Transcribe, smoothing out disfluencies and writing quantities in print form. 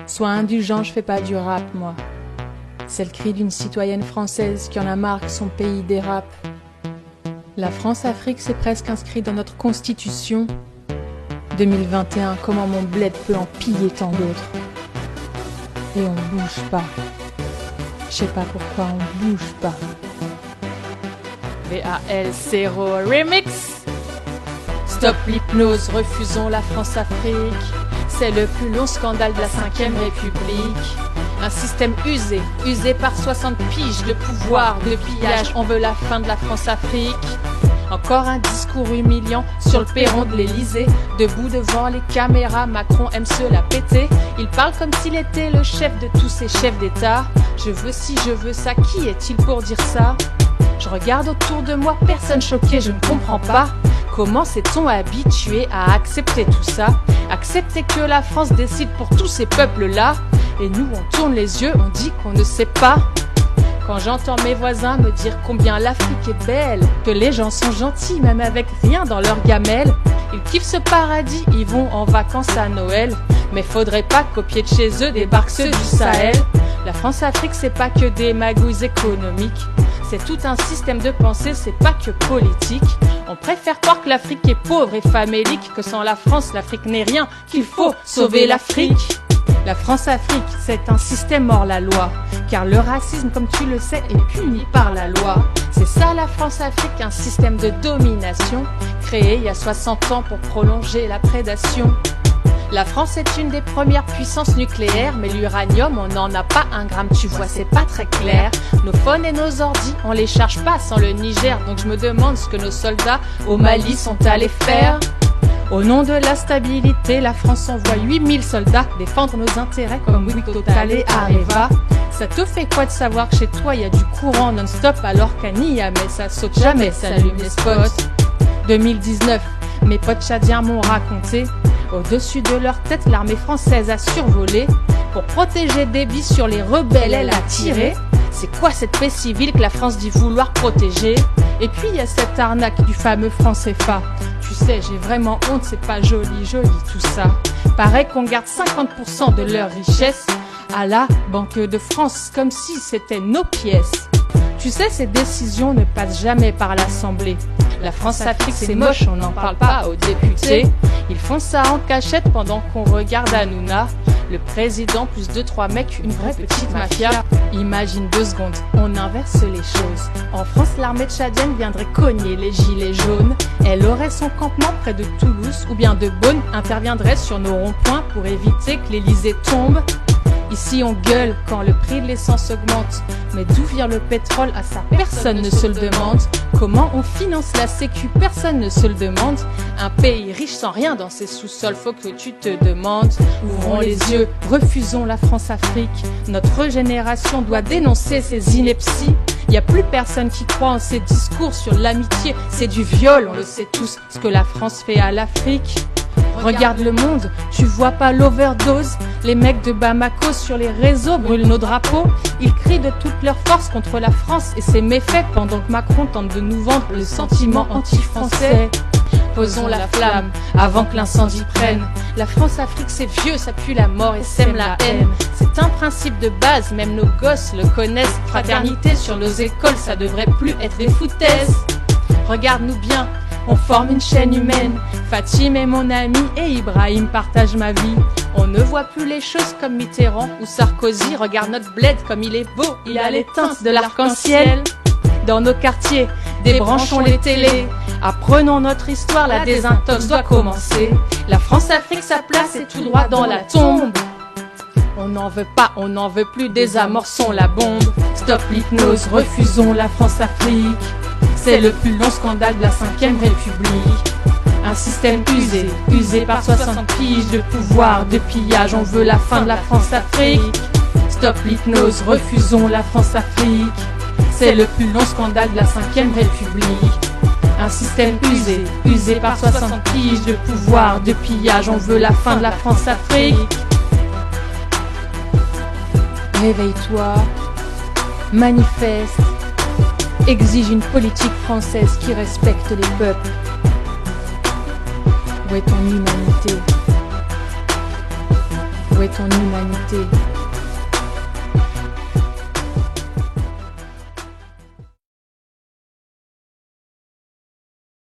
Sois indulgent, je fais pas du rap, moi. C'est le cri d'une citoyenne française qui en a marre que son pays dérape. La France-Afrique, c'est presque inscrit dans notre constitution. 2021, comment mon bled peut en piller tant d'autres. Et on bouge pas. Je sais pas pourquoi on bouge pas. VAL0 Remix. Stop l'hypnose, refusons la France-Afrique. C'est le plus long scandale de la 5ème République. Un système usé, usé par 60 piges de pouvoir, de pillage. On veut la fin de la France-Afrique. Encore un discours humiliant sur le perron de l'Elysée. Debout devant les caméras, Macron aime se la péter. Il parle comme s'il était le chef de tous ces chefs d'État. Je veux ci, je veux ça, qui est-il pour dire ça? Je regarde autour de moi, personne choqué, je ne comprends pas. Comment s'est-on habitué à accepter tout ça? Accepter que la France décide pour tous ces peuples-là. Et nous, on tourne les yeux, on dit qu'on ne sait pas. Quand j'entends mes voisins me dire combien l'Afrique est belle, que les gens sont gentils même avec rien dans leur gamelle. Ils kiffent ce paradis, ils vont en vacances à Noël. Mais faudrait pas copier de chez eux des barques ceux du Sahel. La France-Afrique, c'est pas que des magouilles économiques. C'est tout un système de pensée, c'est pas que politique. On préfère croire que l'Afrique est pauvre et famélique, que sans la France, l'Afrique n'est rien, qu'il faut sauver l'Afrique. La France-Afrique, c'est un système hors la loi, car le racisme, comme tu le sais, est puni par la loi. C'est ça la France-Afrique, un système de domination, créé il y a 60 ans pour prolonger la prédation. La France est une des premières puissances nucléaires, mais l'uranium, on n'en a pas un gramme, tu vois, c'est pas très clair. Nos phones et nos ordis, on les charge pas sans le Niger, donc je me demande ce que nos soldats au Mali sont allés faire. Au nom de la stabilité, la France envoie 8000 soldats défendre nos intérêts comme Bouygues, Total et Areva. Ça te fait quoi de savoir que chez toi y a du courant non-stop alors qu'à Niamey ça saute jamais, ça allume les spots. 2019, mes potes tchadiens m'ont raconté. Au-dessus de leur tête, l'armée française a survolé. Pour protéger des vies sur les rebelles, elle a tiré. C'est quoi cette paix civile que la France dit vouloir protéger? Et puis il y a cette arnaque du fameux franc CFA. Tu sais, j'ai vraiment honte, c'est pas joli, joli tout ça. Paraît qu'on garde 50% de leur richesse à la Banque de France, comme si c'était nos pièces. Tu sais, ces décisions ne passent jamais par l'Assemblée. La France-Afrique, c'est moche, on n'en parle pas aux députés. Ils font ça en cachette pendant qu'on regarde Hanouna. Le président plus 2-3 mecs, une vraie petite mafia. Imagine 2 secondes, on inverse les choses. En France, l'armée tchadienne viendrait cogner les gilets jaunes. Elle aurait son campement près de Toulouse ou bien de Beaune, interviendrait sur nos ronds-points pour éviter que l'Elysée tombe. Ici on gueule quand le prix de l'essence augmente. Mais d'où vient le pétrole? À ça personne ne se le demande. Comment on finance la sécu? Personne ne se le demande. Un pays riche sans rien dans ses sous-sols, faut que tu te demandes. Ouvrons les yeux, refusons la France-Afrique. Notre génération doit dénoncer ces inepties. Y a plus personne qui croit en ces discours sur l'amitié. C'est du viol, on le sait tous, ce que la France fait à l'Afrique. Regarde le monde, tu vois pas l'overdose? Les mecs de Bamako sur les réseaux brûlent nos drapeaux. Ils crient de toute leur force contre la France et ses méfaits, pendant que Macron tente de nous vendre le sentiment anti-français. Posons la flamme avant que l'incendie prenne. La France-Afrique c'est vieux, ça pue la mort et sème la haine. C'est un principe de base, même nos gosses le connaissent. Fraternité sur nos écoles, ça devrait plus être des foutaises. Regarde-nous bien, on forme une chaîne humaine. Fatim est mon ami et Ibrahim partage ma vie. On ne voit plus les choses comme Mitterrand ou Sarkozy. Regarde notre bled comme il est beau, il a les teintes de l'arc-en-ciel. Dans nos quartiers, débranchons les télés. Apprenons notre histoire, la désintox doit commencer. La France-Afrique, sa place est tout droit dans la tombe. On n'en veut pas, on n'en veut plus, désamorçons la bombe. Stop l'hypnose, refusons la France-Afrique. C'est le plus long scandale de la 5ème République. Un système usé, usé par 60 piges de pouvoir, de pillage. On veut la fin de la France-Afrique. Stop l'hypnose, refusons la France-Afrique. C'est le plus long scandale de la 5ème République. Un système usé, usé par 60 piges de pouvoir, de pillage. On veut la fin de la France-Afrique. Réveille-toi, manifeste, exige une politique française qui respecte les peuples. Où est ton humanité? Où ton humanité.